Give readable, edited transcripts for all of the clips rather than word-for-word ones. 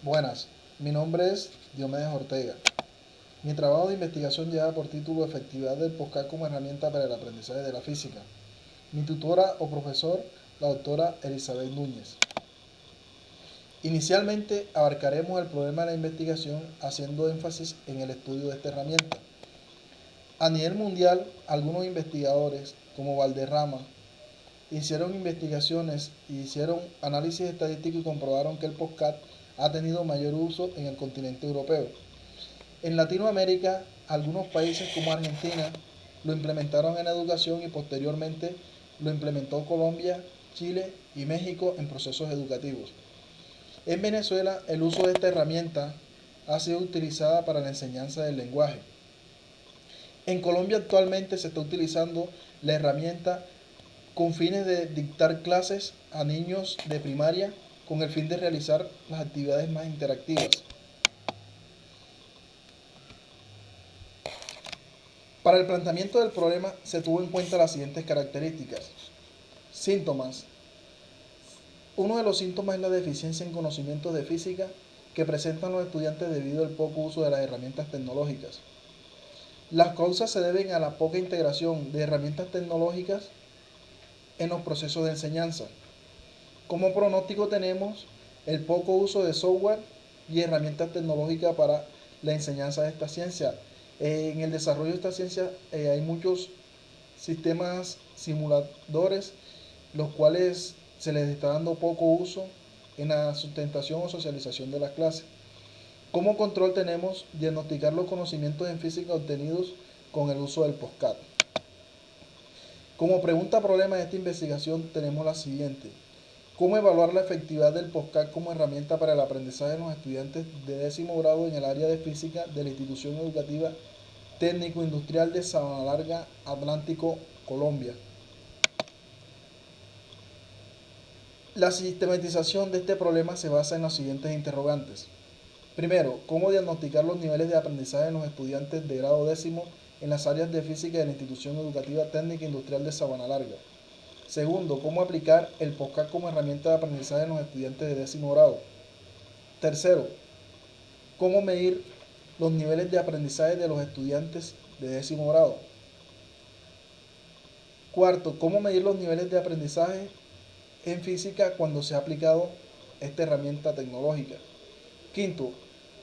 Buenas, mi nombre es Diomedes Ortega. Mi trabajo de investigación lleva por título Efectividad del POSCAR como herramienta para el aprendizaje de la física. Mi tutora o profesor, la doctora Elizabeth Núñez. Inicialmente abarcaremos el problema de la investigación haciendo énfasis en el estudio de esta herramienta. A nivel mundial, algunos investigadores, como Valderrama, hicieron investigaciones y hicieron análisis estadístico y comprobaron que el POSCAR ha tenido mayor uso en el continente europeo. En Latinoamérica, algunos países como Argentina lo implementaron en educación y posteriormente lo implementó Colombia, Chile y México en procesos educativos. En Venezuela, el uso de esta herramienta ha sido utilizada para la enseñanza del lenguaje. En Colombia actualmente se está utilizando la herramienta con fines de dictar clases a niños de primaria con el fin de realizar las actividades más interactivas. Para el planteamiento del problema se tuvo en cuenta las siguientes características. Síntomas. Uno de los síntomas es la deficiencia en conocimientos de física que presentan los estudiantes debido al poco uso de las herramientas tecnológicas. Las causas se deben a la poca integración de herramientas tecnológicas en los procesos de enseñanza. Como pronóstico tenemos el poco uso de software y herramientas tecnológicas para la enseñanza de esta ciencia. En el desarrollo de esta ciencia hay muchos sistemas simuladores, los cuales se les está dando poco uso en la sustentación o socialización de las clases. Como control tenemos diagnosticar los conocimientos en física obtenidos con el uso del POSCAR. Como pregunta problema de esta investigación tenemos la siguiente. ¿Cómo evaluar la efectividad del POSCAR como herramienta para el aprendizaje de los estudiantes de 10º grado en el área de física de la institución educativa técnico industrial de Sabana Larga, Atlántico, Colombia? La sistematización de este problema se basa en los siguientes interrogantes. Primero, ¿cómo diagnosticar los niveles de aprendizaje de los estudiantes de grado décimo en las áreas de física de la institución educativa técnica industrial de Sabana Larga? Segundo, ¿cómo aplicar el POSCAR como herramienta de aprendizaje en los estudiantes de 10º grado? Tercero, ¿cómo medir los niveles de aprendizaje de los estudiantes de 10º grado? Cuarto, ¿cómo medir los niveles de aprendizaje en física cuando se ha aplicado esta herramienta tecnológica? Quinto,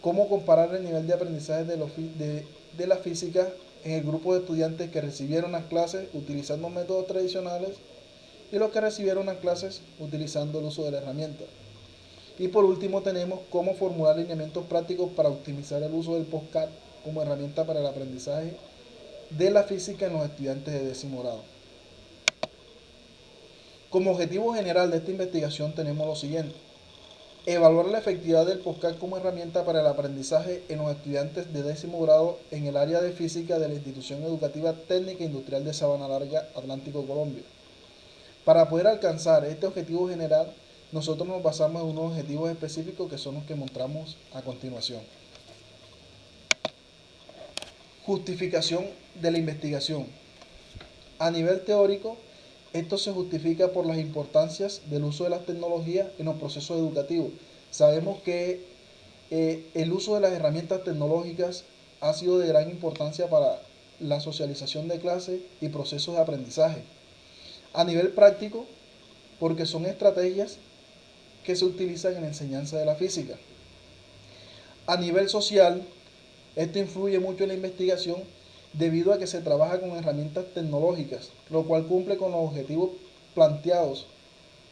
¿cómo comparar el nivel de aprendizaje de la física en el grupo de estudiantes que recibieron las clases utilizando métodos tradicionales y los que recibieron las clases utilizando el uso de la herramienta? Y por último tenemos cómo formular lineamientos prácticos para optimizar el uso del POSCAR como herramienta para el aprendizaje de la física en los estudiantes de 10º grado. Como objetivo general de esta investigación tenemos lo siguiente. Evaluar la efectividad del POSCAR como herramienta para el aprendizaje en los estudiantes de 10º grado en el área de física de la institución educativa técnica industrial de Sabana Larga, Atlántico, Colombia. Para poder alcanzar este objetivo general, nosotros nos basamos en unos objetivos específicos que son los que mostramos a continuación. Justificación de la investigación. A nivel teórico, esto se justifica por las importancias del uso de las tecnologías en los procesos educativos. Sabemos que el uso de las herramientas tecnológicas ha sido de gran importancia para la socialización de clases y procesos de aprendizaje. A nivel práctico, porque son estrategias que se utilizan en la enseñanza de la física. A nivel social, esto influye mucho en la investigación debido a que se trabaja con herramientas tecnológicas, lo cual cumple con los objetivos planteados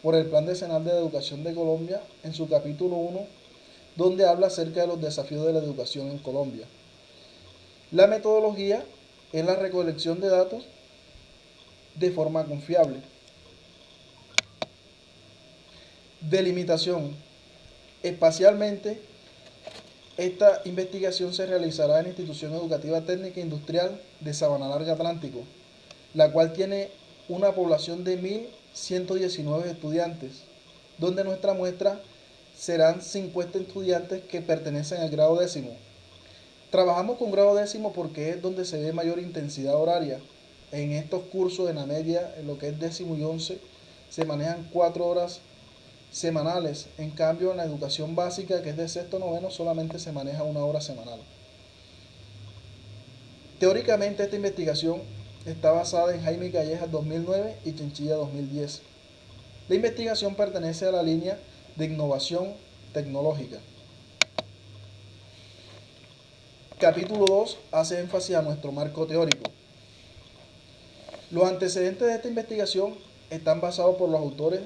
por el Plan Decenal de Educación de Colombia en su capítulo 1, donde habla acerca de los desafíos de la educación en Colombia. La metodología es la recolección de datos de forma confiable. Delimitación. Espacialmente, esta investigación se realizará en la Institución Educativa Técnica e Industrial de Sabana Larga, Atlántico, la cual tiene una población de 1.119 estudiantes, donde nuestra muestra serán 50 estudiantes que pertenecen al grado décimo. Trabajamos con grado décimo porque es donde se ve mayor intensidad horaria. En estos cursos, en la media, en lo que es décimo y 11, se manejan 4 horas semanales. En cambio, en la educación básica, que es de sexto noveno, solamente se maneja 1 hora semanal. Teóricamente, esta investigación está basada en Jaime Callejas 2009 y Chinchilla 2010. La investigación pertenece a la línea de innovación tecnológica. Capítulo 2 hace énfasis a nuestro marco teórico. Los antecedentes de esta investigación están basados por los autores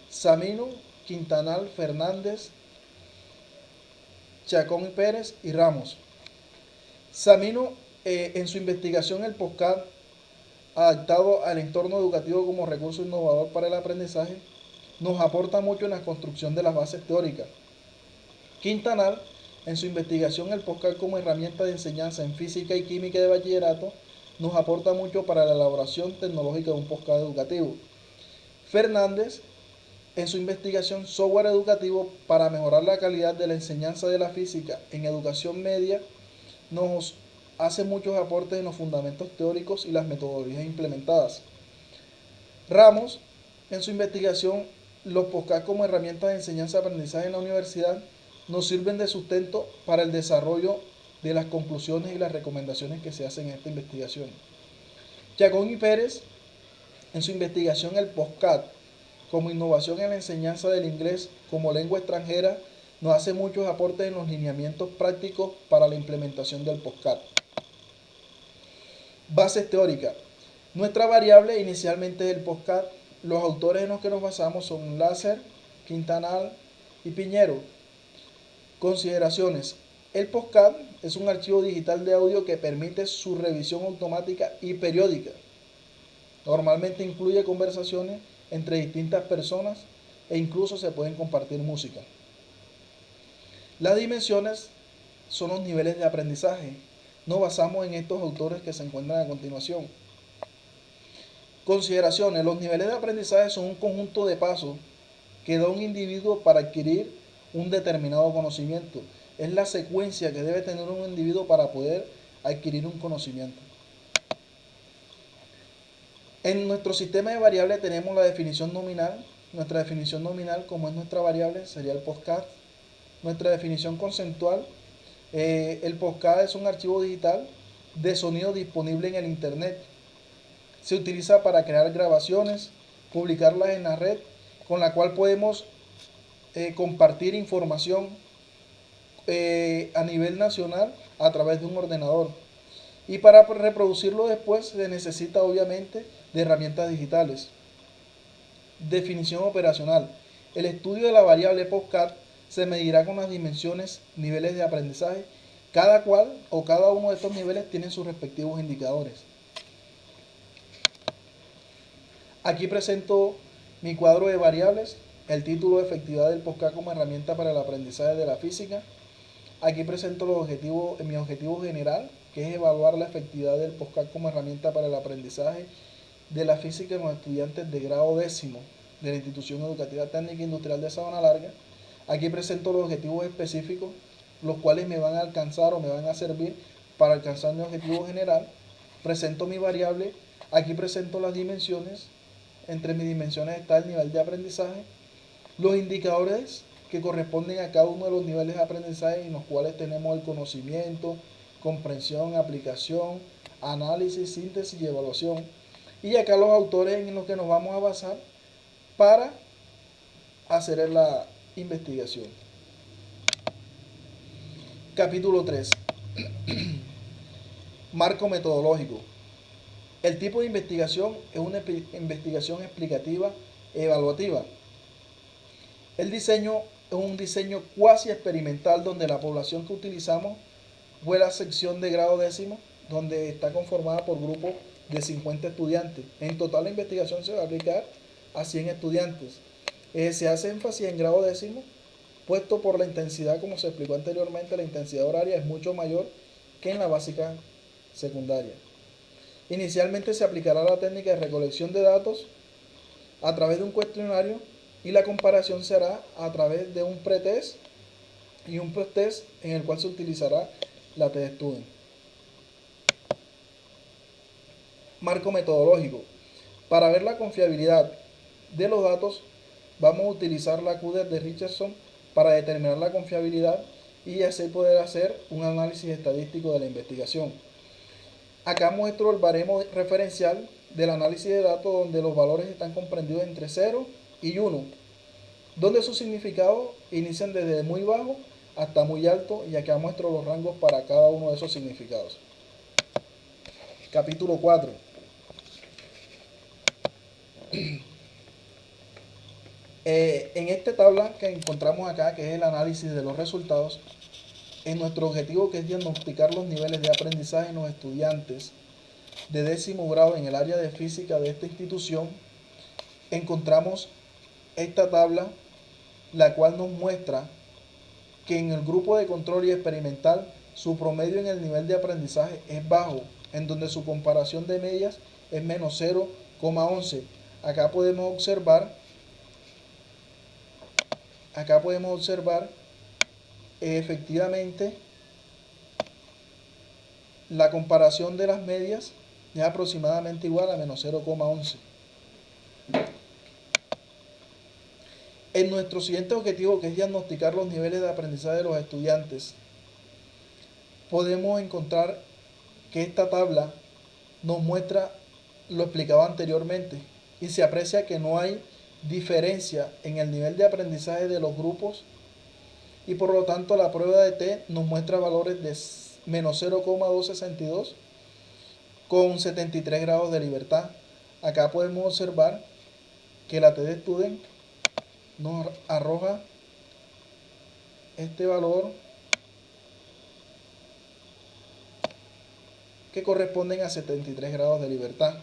Samino, Quintanal, Fernández, Chacón y Pérez y Ramos. Samino, en su investigación el podcast adaptado al entorno educativo como recurso innovador para el aprendizaje, nos aporta mucho en la construcción de las bases teóricas. Quintanal, en su investigación el podcast como herramienta de enseñanza en física y química de bachillerato, nos aporta mucho para la elaboración tecnológica de un podcast educativo. Fernández, en su investigación software educativo para mejorar la calidad de la enseñanza de la física en educación media, nos hace muchos aportes en los fundamentos teóricos y las metodologías implementadas. Ramos, en su investigación, los podcasts como herramientas de enseñanza y aprendizaje en la universidad nos sirven de sustento para el desarrollo de las conclusiones y las recomendaciones que se hacen en esta investigación. Chacón y Pérez, en su investigación el podcast como innovación en la enseñanza del inglés como lengua extranjera, nos hace muchos aportes en los lineamientos prácticos para la implementación del podcast. Bases teóricas. Nuestra variable inicialmente es el podcast. Los autores en los que nos basamos son Láser, Quintanal y Piñero. Consideraciones. El podcast es un archivo digital de audio que permite su revisión automática y periódica. Normalmente incluye conversaciones entre distintas personas e incluso se pueden compartir música. Las dimensiones son los niveles de aprendizaje. Nos basamos en estos autores que se encuentran a continuación. Consideraciones. Los niveles de aprendizaje son un conjunto de pasos que da un individuo para adquirir un determinado conocimiento. Es la secuencia que debe tener un individuo para poder adquirir un conocimiento. En nuestro sistema de variables tenemos la definición nominal. Nuestra definición nominal, como es nuestra variable, sería el podcast. Nuestra definición conceptual. El podcast es un archivo digital de sonido disponible en el internet. Se utiliza para crear grabaciones, publicarlas en la red, con la cual podemos compartir información a nivel nacional a través de un ordenador. Y para reproducirlo después se necesita obviamente de herramientas digitales. Definición operacional. El estudio de la variable podcast se medirá con las dimensiones, niveles de aprendizaje. Cada cual o cada uno de estos niveles tiene sus respectivos indicadores. Aquí presento mi cuadro de variables, el título de efectividad del podcast como herramienta para el aprendizaje de la física. Aquí presento los objetivos, mi objetivo general, que es evaluar la efectividad del podcast como herramienta para el aprendizaje de la física en los estudiantes de grado décimo de la Institución Educativa Técnica e Industrial de Sabana Larga. Aquí presento los objetivos específicos, los cuales me van a alcanzar o me van a servir para alcanzar mi objetivo general. Presento mi variable, aquí presento las dimensiones. Entre mis dimensiones está el nivel de aprendizaje, los indicadores que corresponden a cada uno de los niveles de aprendizaje en los cuales tenemos el conocimiento, comprensión, aplicación, análisis, síntesis y evaluación. Y acá los autores en los que nos vamos a basar para hacer la investigación. Capítulo 3. Marco metodológico. El tipo de investigación es una investigación explicativa evaluativa. El diseño es un diseño cuasi experimental donde la población que utilizamos fue la sección de grado décimo, donde está conformada por grupos de 50 estudiantes. En total la investigación se va a aplicar a 100 estudiantes. Se hace énfasis en grado décimo, puesto por la intensidad, como se explicó anteriormente, la intensidad horaria es mucho mayor que en la básica secundaria. Inicialmente se aplicará la técnica de recolección de datos a través de un cuestionario y la comparación se hará a través de un pretest y un posttest en el cual se utilizará la test student. Marco metodológico. Para ver la confiabilidad de los datos vamos a utilizar la QDER de Richardson para determinar la confiabilidad y así poder hacer un análisis estadístico de la investigación. Acá muestro el baremo referencial del análisis de datos donde los valores están comprendidos entre 0 y 1, donde sus significados inician desde muy bajo hasta muy alto, y acá muestro los rangos para cada uno de esos significados. Capítulo 4. En esta tabla que encontramos acá, que es el análisis de los resultados, en nuestro objetivo, que es diagnosticar los niveles de aprendizaje en los estudiantes de 10º grado en el área de física de esta institución, encontramos esta tabla, la cual nos muestra que en el grupo de control y experimental su promedio en el nivel de aprendizaje es bajo, en donde su comparación de medias es menos 0,11. Acá podemos observar efectivamente la comparación de las medias es aproximadamente igual a menos 0,11. En nuestro siguiente objetivo, que es diagnosticar los niveles de aprendizaje de los estudiantes, podemos encontrar que esta tabla nos muestra lo explicado anteriormente y se aprecia que no hay diferencia en el nivel de aprendizaje de los grupos, y por lo tanto la prueba de T nos muestra valores de menos 0,262 con 73 grados de libertad. Acá podemos observar que la T de Student nos arroja este valor que corresponden a 73 grados de libertad.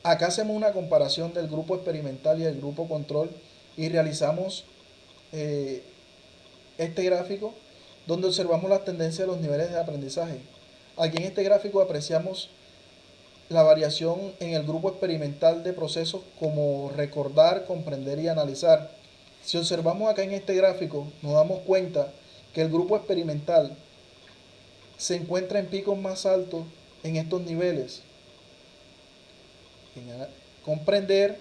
Acá hacemos una comparación del grupo experimental y el grupo control y realizamos este gráfico donde observamos las tendencias de los niveles de aprendizaje. Aquí en este gráfico apreciamos la variación en el grupo experimental de procesos como recordar, comprender y analizar. Si observamos acá en este gráfico, nos damos cuenta que el grupo experimental se encuentra en picos más altos en estos niveles. En comprender,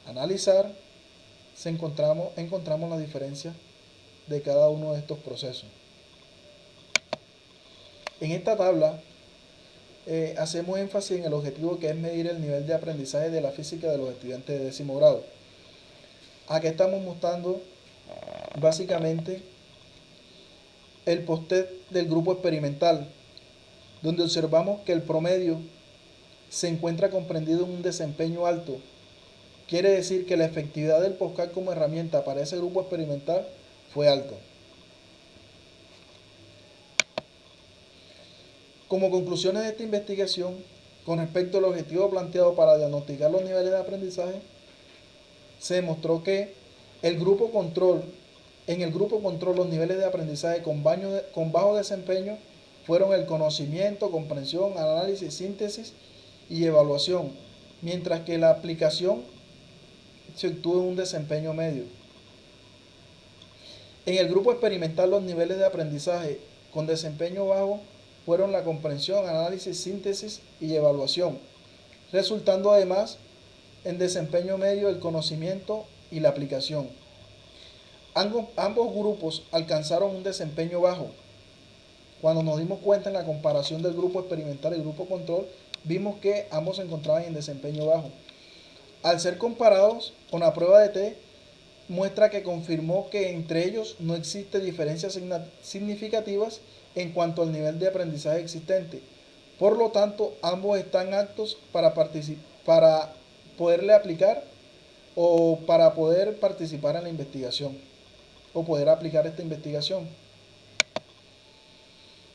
analizar, encontramos la diferencia de cada uno de estos procesos. En esta tabla hacemos énfasis en el objetivo, que es medir el nivel de aprendizaje de la física de los estudiantes de 10º grado. Aquí estamos mostrando básicamente el post-test del grupo experimental, donde observamos que el promedio se encuentra comprendido en un desempeño alto. Quiere decir que la efectividad del POSCAR como herramienta para ese grupo experimental fue alta. Como conclusiones de esta investigación, con respecto al objetivo planteado para diagnosticar los niveles de aprendizaje, se demostró que en el grupo control los niveles de aprendizaje con bajo desempeño fueron el conocimiento, comprensión, análisis, síntesis y evaluación, mientras que la aplicación se obtuvo en un desempeño medio. En el grupo experimental los niveles de aprendizaje con desempeño bajo fueron la comprensión, análisis, síntesis y evaluación, resultando además en desempeño medio el conocimiento y la aplicación. Ambos grupos alcanzaron un desempeño bajo. Cuando nos dimos cuenta en la comparación del grupo experimental y el grupo control, vimos que ambos se encontraban en desempeño bajo. Al ser comparados con la prueba de T, muestra que confirmó que entre ellos no existen diferencias significativas en cuanto al nivel de aprendizaje existente. Por lo tanto, ambos están aptos para poderle aplicar o para poder participar en la investigación o poder aplicar esta investigación.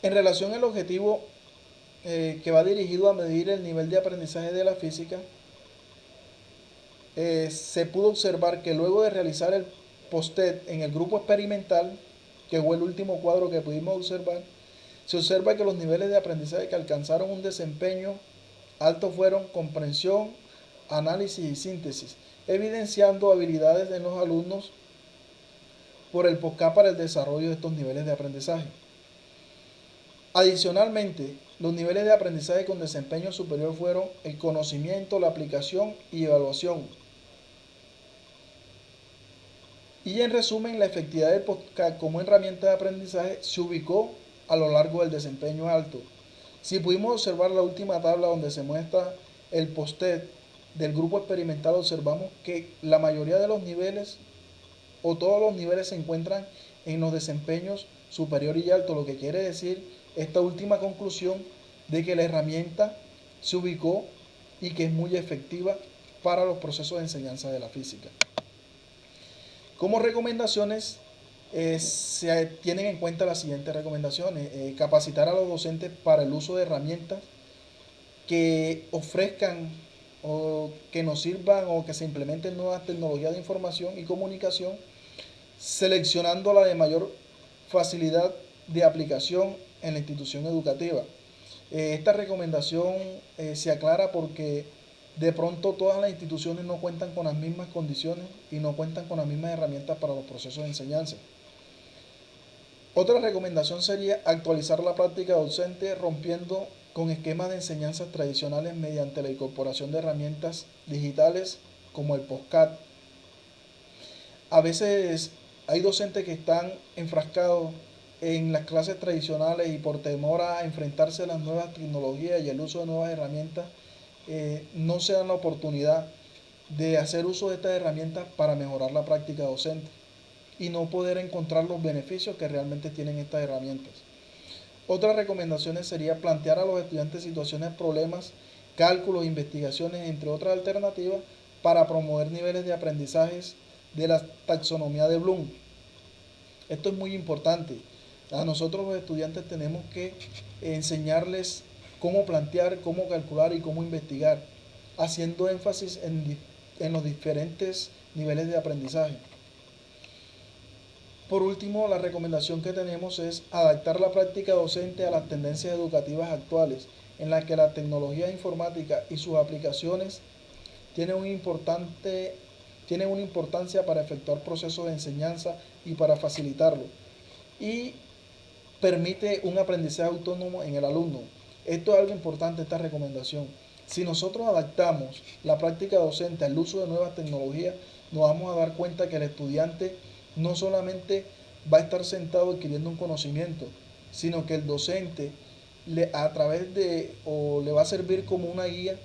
En relación al objetivo que va dirigido a medir el nivel de aprendizaje de la física, se pudo observar que luego de realizar el post-test en el grupo experimental, que fue el último cuadro que pudimos observar, se observa que los niveles de aprendizaje que alcanzaron un desempeño alto fueron comprensión, análisis y síntesis, evidenciando habilidades en los alumnos por el POSCAR para el desarrollo de estos niveles de aprendizaje. Adicionalmente, los niveles de aprendizaje con desempeño superior fueron el conocimiento, la aplicación y evaluación. Y en resumen, la efectividad del podcast como herramienta de aprendizaje se ubicó a lo largo del desempeño alto. Si pudimos observar la última tabla donde se muestra el post-TED del grupo experimental, observamos que la mayoría de los niveles o todos los niveles se encuentran en los desempeños superior y alto, lo que quiere decir esta última conclusión de que la herramienta se ubicó y que es muy efectiva para los procesos de enseñanza de la física. Como recomendaciones, se tienen en cuenta las siguientes recomendaciones. Capacitar a los docentes para el uso de herramientas que ofrezcan o que nos sirvan o que se implementen nuevas tecnologías de información y comunicación, seleccionando la de mayor facilidad de aplicación en la institución educativa. Esta recomendación se aclara porque de pronto todas las instituciones no cuentan con las mismas condiciones y no cuentan con las mismas herramientas para los procesos de enseñanza. Otra recomendación sería actualizar la práctica docente rompiendo con esquemas de enseñanzas tradicionales mediante la incorporación de herramientas digitales como el podcast. A veces hay docentes que están enfrascados en las clases tradicionales y por temor a enfrentarse a las nuevas tecnologías y el uso de nuevas herramientas, no se dan la oportunidad de hacer uso de estas herramientas para mejorar la práctica docente y no poder encontrar los beneficios que realmente tienen estas herramientas. Otras recomendaciones sería plantear a los estudiantes situaciones, problemas, cálculos, investigaciones, entre otras alternativas, para promover niveles de aprendizajes de la taxonomía de Bloom. Esto es muy importante. A nosotros los estudiantes tenemos que enseñarles cómo plantear, cómo calcular y cómo investigar, haciendo énfasis en los diferentes niveles de aprendizaje. Por último, la recomendación que tenemos es adaptar la práctica docente a las tendencias educativas actuales, en las que la tecnología informática y sus aplicaciones tienen una importancia para efectuar procesos de enseñanza y para facilitarlo, y permite un aprendizaje autónomo en el alumno. Esto es algo importante, esta recomendación. Si nosotros adaptamos la práctica docente al uso de nuevas tecnologías, nos vamos a dar cuenta que el estudiante no solamente va a estar sentado adquiriendo un conocimiento, sino que el docente a través de o le va a servir como una guía,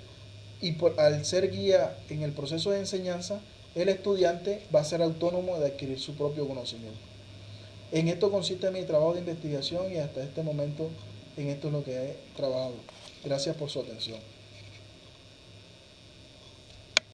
y al ser guía en el proceso de enseñanza, el estudiante va a ser autónomo de adquirir su propio conocimiento. En esto consiste mi trabajo de investigación y hasta este momento en esto es lo que he trabajado. Gracias por su atención.